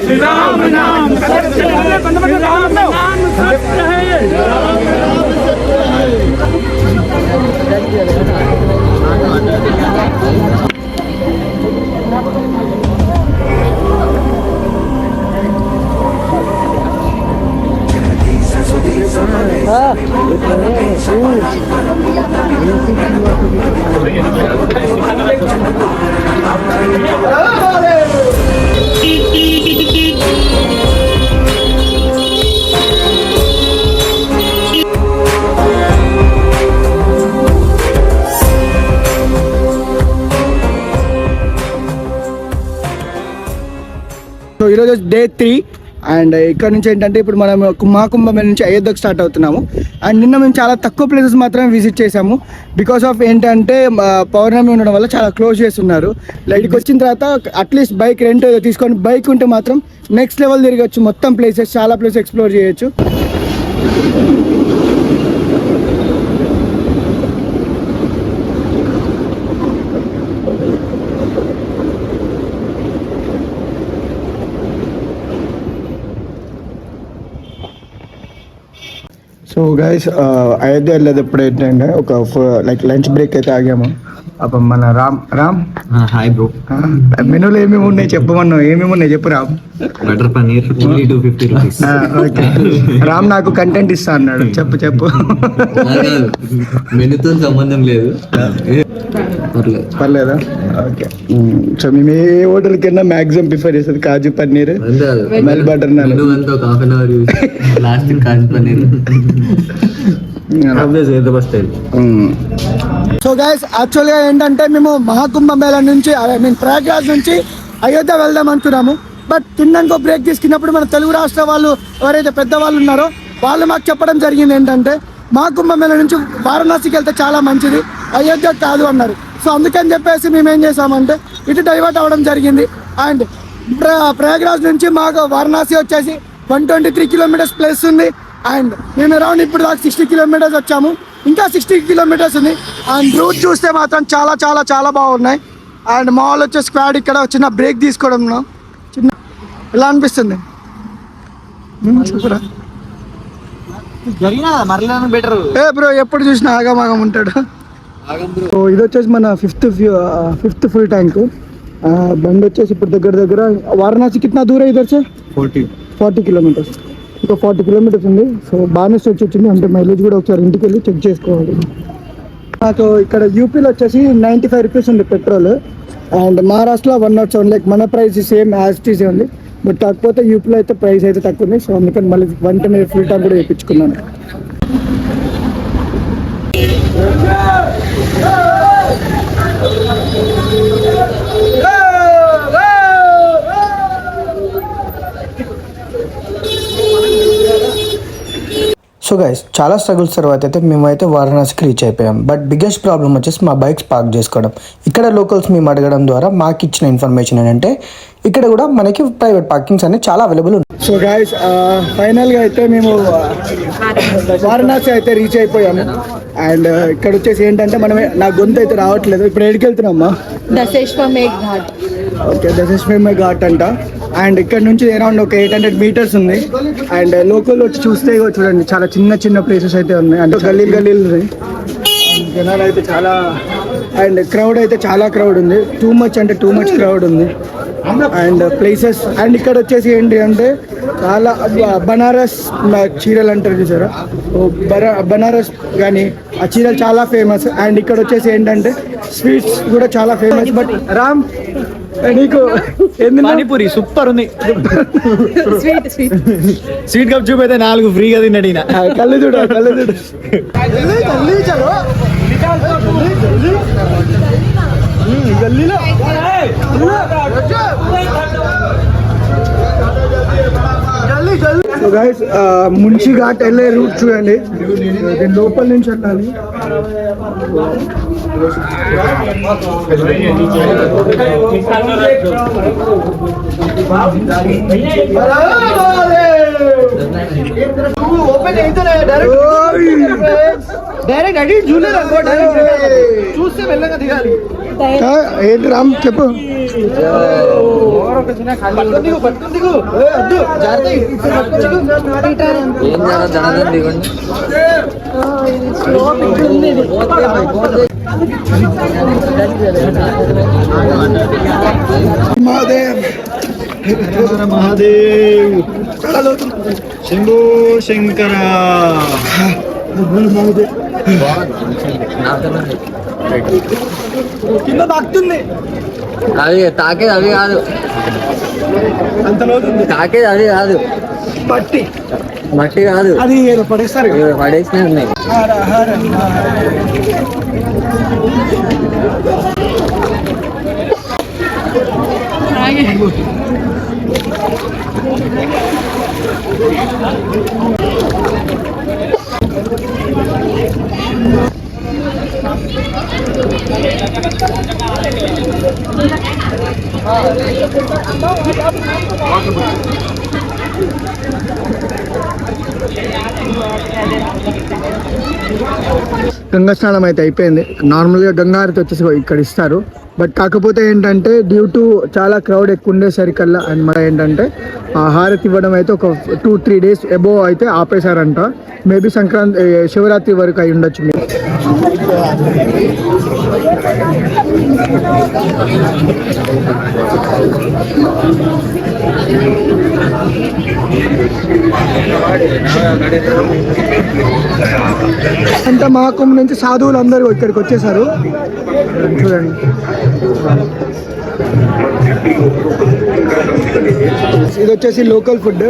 श्री राम नाम सत्य है, श्री राम नाम सत्य है। సో ఈరోజు డే 3 అండ్ ఇక్కడ నుంచి ఏంటంటే ఇప్పుడు మనం మహాకుంభమేళ నుంచి అయోధ్యకు స్టార్ట్ అవుతున్నాము. అండ్ నిన్న మేము చాలా తక్కువ ప్లేసెస్ మాత్రమే విజిట్ చేసాము. బికాస్ ఆఫ్ ఏంటంటే పౌర్ణమి ఉండడం వల్ల చాలా క్లోజ్ చేస్తున్నారు. లైట్కి వచ్చిన తర్వాత అట్లీస్ట్ బైక్ రెంట్ తీసుకొని బైక్ ఉంటే మాత్రం నెక్స్ట్ లెవెల్ తిరగచ్చు. మొత్తం ప్లేసెస్ చాలా ప్లేసెస్ ఎక్స్ప్లోర్ చేయొచ్చు. సో గైస్ అయోధ్య వెళ్ళేటప్పుడు ఏంటంటే ఒక లైక్ లంచ్ బ్రేక్ అయితే ఆగాము. అప్పుడు మన రామ్ హాయ్ బ్రో, మెనూలో ఏమేమి ఉన్నాయి చెప్పమన్నా, ఏమేమి ఉన్నాయి చెప్పు Ram. Butter paneer only 250 rupees. Okay, Ram నాకు కంటెంట్ ఇస్తా అన్నాడు. చెప్పు మెనూతో సంబంధం లేదు, పర్లేదా? ఓకే. సో మేము ఏ హోటల్ కింద మ్యాక్సిమం ప్రిఫర్ చేసేది కాజు పన్నీర్, మెల్ బటర్ నాన్. ఒక half an hour last kaju paneer. So guys యాక్చువల్గా ఏంటంటే మేము మహాకుంభమేళ నుంచి ప్రయాగ్రాజ్ నుంచి అయోధ్య వెళ్దాం అనుకున్నాము. బట్ తిన్నాక బ్రేక్ తీసుకున్నప్పుడు మన తెలుగు రాష్ట్ర వాళ్ళు ఎవరైతే పెద్దవాళ్ళు ఉన్నారో వాళ్ళు మాకు చెప్పడం జరిగింది ఏంటంటే మహాకుంభమేళ నుంచి వారణాసికి వెళ్తే చాలా మంచిది, అయోధ్య కాదు అన్నారు. సో అందుకని చెప్పేసి మేము ఏం చేసామంటే ఇటు డైవర్ట్ అవ్వడం జరిగింది. అండ్ ప్రయాగ్రాజ్ నుంచి మాకు వారణాసి వచ్చేసి 123 కిలోమీటర్స్ ప్లేస్ ఉంది. అండ్ మేము అరౌండ్ ఇప్పుడు దాకా 60 కిలోమీటర్స్ వచ్చాము, ఇంకా 60 కిలోమీటర్స్ ఉంది. అండ్ రూట్ చూస్తే మాత్రం చాలా చాలా చాలా బాగున్నాయి. అండ్ మా వాళ్ళు వచ్చే స్క్వాడ్ ఇక్కడ చిన్న బ్రేక్ తీసుకోవడం చిన్న ఎలా అనిపిస్తుంది ఏ బ్రో, ఎప్పుడు చూసినా ఆగమాగం ఉంటాడు. సో ఇది వచ్చేసి మన ఫిఫ్త్ ఫుల్ ట్యాంక్. బండి వచ్చేసి ఇప్పుడు దగ్గర వారణాసి కిतना దూరం है इधर से 40 కిలోమీటర్స్. ఇంకా 40 కిలోమీటర్స్ ఉంది. సో బాగానే స్ట్రెచ్ వచ్చింది, అంటే మైలేజ్ కూడా ఒకసారి ఇంటికి వెళ్ళి చెక్ చేసుకోవాలి. నాకు ఇక్కడ యూపీలో వచ్చేసి 95 రూపీస్ ఉంది పెట్రోల్. అండ్ మహారాష్ట్రలో 107. లైక్ మన price same as it is ఉంది. బట్ కాకపోతే యూపీలో అయితే ప్రైస్ అయితే తక్కువ ఉంది. సో అందుకని మళ్ళీ 110 ఫుల్ ట్యాంక్ కూడా వేయించుకున్నాను. సో గైస్ చాలా స్ట్రగుల్స్ తర్వాత అయితే మేమైతే వారణాసికి రీచ్ అయిపోయాం. బట్ బిగ్గెస్ట్ ప్రాబ్లం వచ్చేసి మా బైక్స్ పార్క్ చేసుకోవడం. ఇక్కడ లోకల్స్ మేము అడగడం ద్వారా మాకు ఇచ్చిన ఇన్ఫర్మేషన్ ఏంటంటే ఇక్కడ కూడా మనకి ప్రైవేట్ పార్కింగ్స్ అనేవి చాలా అవైలబుల్ ఉన్నాయి. సో గైస్ ఫైనల్గా అయితే మేము వారణాసి అయితే రీచ్ అయిపోయాము. అండ్ ఇక్కడ వచ్చేసి ఏంటంటే నా గొంతు అయితే రావట్లేదు. ఇప్పుడు ఎక్కడికి వెళ్తున్నామ్మా? దశేశ్వమేఘ్ ఘాట్. ఓకే, దశేశ్వమేఘ్ ఘాట్ అంట. అండ్ ఇక్కడ నుంచి అరౌండ్ ఒక 800 మీటర్స్ ఉంది. అండ్ లోకల్ వచ్చి చూస్తే చూడండి చాలా చిన్న ప్లేసెస్ అయితే ఉన్నాయి. అంటే గల్లీలు ఉన్నాయి. జనాలు అయితే చాలా, అండ్ క్రౌడ్ అయితే చాలా క్రౌడ్ ఉంది. టూ మచ్ క్రౌడ్ ఉంది. అండ్ ప్లేసెస్, అండ్ ఇక్కడ వచ్చేసి ఏంటి అంటే చాలా బనారస్ చీరలు అంటారు చూసారా, బనారస్ కానీ ఆ చీరలు చాలా ఫేమస్. అండ్ ఇక్కడ వచ్చేసి ఏంటంటే స్వీట్స్ కూడా చాలా ఫేమస్. బట్ రామ్ నీకు పానీపూరి సూపర్ ఉంది. స్వీట్ కప్ చూపు అయితే 4 ఫ్రీగా తిన్నాడు. కళ్ళు చూడు గల్లీలో. సో గైస్ మున్షి ఘాట్ వెళ్ళే రూట్ చూడండి. దీని లోపల నుంచి వెళ్ళాలి. డైరెక్ట్ అడిగి జూనియర్ అనుకో, డైరెక్ట్ చూస్తే వెళ్ళగా దిగాలి. ఏంటి రామ్ చెప్పు. మహాదేవ్ మహాదేవ్ శంభో శంకర. కింద తాకుతుంది. అవి తాకేది అవి కాదు, అంత లోతుంది. తాకేది అది కాదు, మట్టి మట్టి కాదు, అది ఏదో పడేస్తారు. పడేసినవి ఉన్నాయి. గంగా స్నానం అయితే అయిపోయింది. నార్మల్గా గంగా హారతి వచ్చేసి ఇక్కడ ఇస్తారు. బట్ కాకపోతే ఏంటంటే డ్యూ టు చాలా క్రౌడ్ ఎక్కువ ఉండేసరికల్లా అండ్ మన ఏంటంటే హారతి ఇవ్వడం అయితే ఒక 2-3 days అబోవ్ అయితే ఆపేశారంట. మేబీ సంక్రాంతి శివరాత్రి వరకు అయి ఉండొచ్చు. మీరు అంతా మహాకుంభ నుంచి సాధువులు అందరూ ఇక్కడికి వచ్చేసారు. చూడండి, ఇది వచ్చేసి లోకల్ ఫుడ్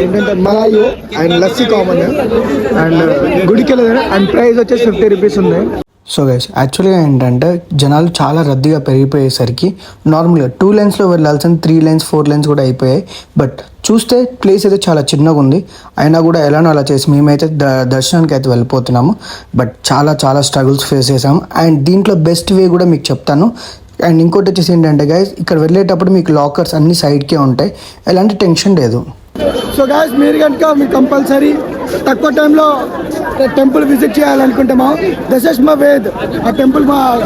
ఏంటంటే malai and lassi common and గుడికి వెళ్ళదు. అండ్ ప్రైస్ వచ్చేసి 50 rupees ఉంది. సో గైస్ యాక్చువల్గా ఏంటంటే జనాలు చాలా రద్దీగా పెరిగిపోయేసరికి నార్మల్గా 2 lanesలో వెళ్ళాల్సిన 3 lanes 4 lanes కూడా అయిపోయాయి. బట్ చూస్తే ప్లేస్ అయితే చాలా చిన్నగా ఉంది. అయినా కూడా ఎలానో అలా చేసి మేమైతే దర్శనానికి అయితే వెళ్ళిపోతున్నాము. బట్ చాలా చాలా స్ట్రగుల్స్ ఫేస్ చేసాము. అండ్ దీంట్లో బెస్ట్ వే కూడా మీకు చెప్తాను. అండ్ ఇంకోటి వచ్చేసి ఏంటంటే గైస్ ఇక్కడ వెళ్ళేటప్పుడు మీకు లాకర్స్ అన్ని సైడ్కే ఉంటాయి, ఎలాంటి టెన్షన్ లేదు. సో గైస్ మీరు కనుక మీకు కంపల్సరీ తక్కువ టైంలో టెంపుల్ విజిట్ చేయాలనుకుంటే మా దశమ వేద్ ఆ టెంపుల్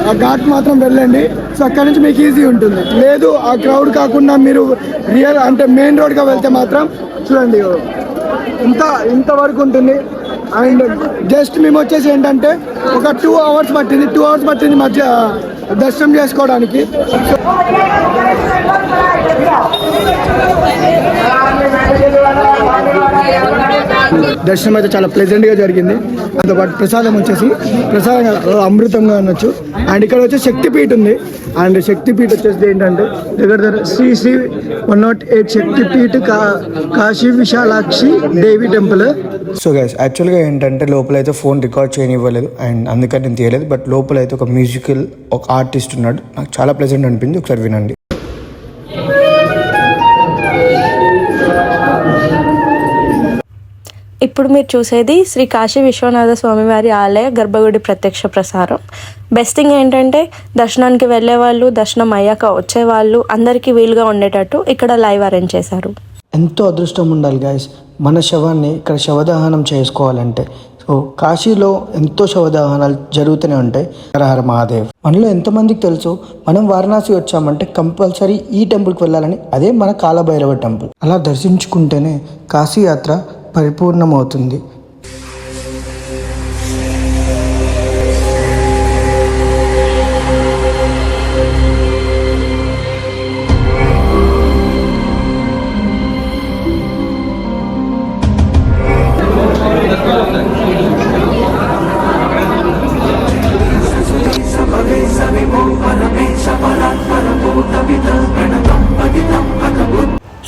ఆ ఘాట్ మాత్రం వెళ్ళండి. సో అక్కడ నుంచి మీకు ఈజీ ఉంటుంది. లేదు ఆ క్రౌడ్ కాకుండా మీరు రియల్ అంటే మెయిన్ రోడ్గా వెళ్తే మాత్రం చూడండి ఇంత వరకు ఉంటుంది. అండ్ జస్ట్ మేము వచ్చేసి ఏంటంటే ఒక 2 hours పట్టింది మధ్య దర్శనం చేసుకోవడానికి. దర్శనం అయితే చాలా ప్లెజెంట్గా జరిగింది. అంతపాటు ప్రసాదం వచ్చేసి ప్రసాదంగా అమృతంగా అనొచ్చు. అండ్ ఇక్కడ వచ్చి శక్తిపీఠ ఉంది. అండ్ శక్తిపీఠ వచ్చేసి ఏంటంటే దగ్గర శ్రీ 108 శక్తిపీఠ కాశీ విశాలాక్షి దేవి టెంపుల్. సో గైస్ యాక్చువల్గా ఏంటంటే లోపల అయితే ఫోన్ రికార్డ్ చేయనివ్వలేదు అండ్ అందుకని నేను తీయలేదు. బట్ లోపల అయితే ఒక మ్యూజికల్ ఒక ఆర్టిస్ట్ ఉన్నాడు, నాకు చాలా ప్లెజెంట్ అనిపించింది. ఒకసారి వినండి. ఇప్పుడు మీరు చూసేది శ్రీ కాశీ విశ్వనాథ స్వామి వారి ఆలయ గర్భగుడి ప్రత్యక్ష ప్రసారం. బెస్ట్ థింగ్ ఏంటంటే దర్శనానికి వెళ్ళే వాళ్ళు, దర్శనం అయ్యాక వచ్చేవాళ్ళు అందరికీ వీలుగా ఉండేటట్టు ఇక్కడ లైవ్ అరేంజ్ చేశారు. ఎంతో అదృష్టం ఉండాలి గైస్ మన శవాన్ని ఇక్కడ శవదహనం చేసుకోవాలంటే. సో కాశీలో ఎంతో శవదహనాలు జరుగుతూనే ఉంటాయి. హర హర మహాదేవ్. మనలో ఎంతమందికి తెలుసు మనం వారణాసి వచ్చామంటే కంపల్సరీ ఈ టెంపుల్కి వెళ్ళాలని. అదే మన కాలభైరవ టెంపుల్. అలా దర్శించుకుంటేనే కాశీ యాత్ర పరిపూర్ణమవుతుంది.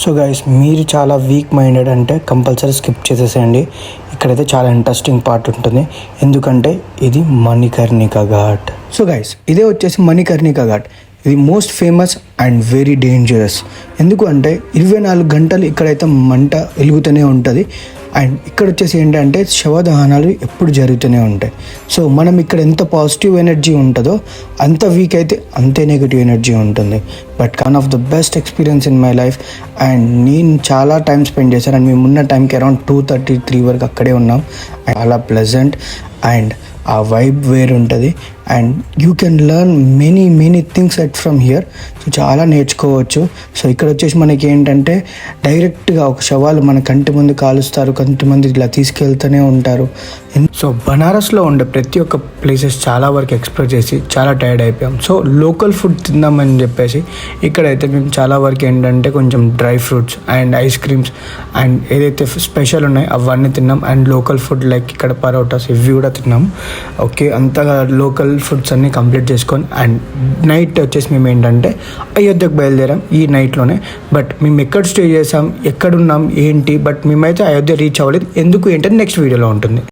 సో గైస్ మీరు చాలా వీక్ మైండెడ్ అంటే కంపల్సరీ స్కిప్ చేసేసేయండి. ఇక్కడైతే చాలా ఇంట్రెస్టింగ్ పార్ట్ ఉంటుంది, ఎందుకంటే ఇది మణికర్ణిక ఘాట్. సో గైస్ ఇదే వచ్చేసి మణికర్ణిక ఘాట్. ఇది most famous and very dangerous. ఎందుకు అంటే 24 గంటలు ఇక్కడైతే మంట వెలుగుతూనే ఉంటుంది. అండ్ ఇక్కడ వచ్చేసి ఏంటంటే శవదహనాలు ఎప్పుడు జరుగుతూనే ఉంటాయి. సో మనం ఇక్కడ ఎంత పాజిటివ్ ఎనర్జీ ఉంటుందో అంత వీక్ అయితే అంతే నెగిటివ్ ఎనర్జీ ఉంటుంది. But one of the best experience in my life. And నేను చాలా టైం స్పెండ్ చేశాను. అండ్ మేము ఉన్న టైంకి అరౌండ్ 2:33 వరకు అక్కడే ఉన్నాం. చాలా ప్లెజెంట్ అండ్ ఆ వైబ్ వేరు ఉంటుంది. And you can learn many things at from here. So చాలా నేర్చుకోవచ్చు. సో ఇక్కడ వచ్చేసి మనకి ఏంటంటే డైరెక్ట్గా ఒక శవాలు మన కంటి ముందు కాలుస్తారు, కొంతమంది ఇలా తీసుకెళ్తూనే ఉంటారు. సో బనారస్లో ఉండే ప్రతి ఒక్క ప్లేసెస్ చాలా వరకు ఎక్స్ప్లోర్ చేసి చాలా టైర్డ్ అయిపోయాం. సో లోకల్ ఫుడ్ తిందామని చెప్పేసి ఇక్కడైతే మేము చాలా వరకు ఏంటంటే కొంచెం dry fruits and ice creams and ఏదైతే స్పెషల్ ఉన్నాయో అవన్నీ తిన్నాం. అండ్ లోకల్ ఫుడ్ లైక్ ఇక్కడ పరోటాస్ ఇవి కూడా తిన్నాం. ఓకే, అంతగా లోకల్ ఫుడ్స్ అన్నీ కంప్లీట్ చేసుకొని అండ్ నైట్ వచ్చేసి మేము ఏంటంటే అయోధ్యకు బయలుదేరాం ఈ నైట్లోనే. బట్ మేము ఎక్కడ స్టే చేసాం, ఎక్కడున్నాం ఏంటి, బట్ మేమైతే అయోధ్య రీచ్ అవ్వలేదు. ఎందుకు ఏంటంటే నెక్స్ట్ వీడియోలో ఉంటుంది.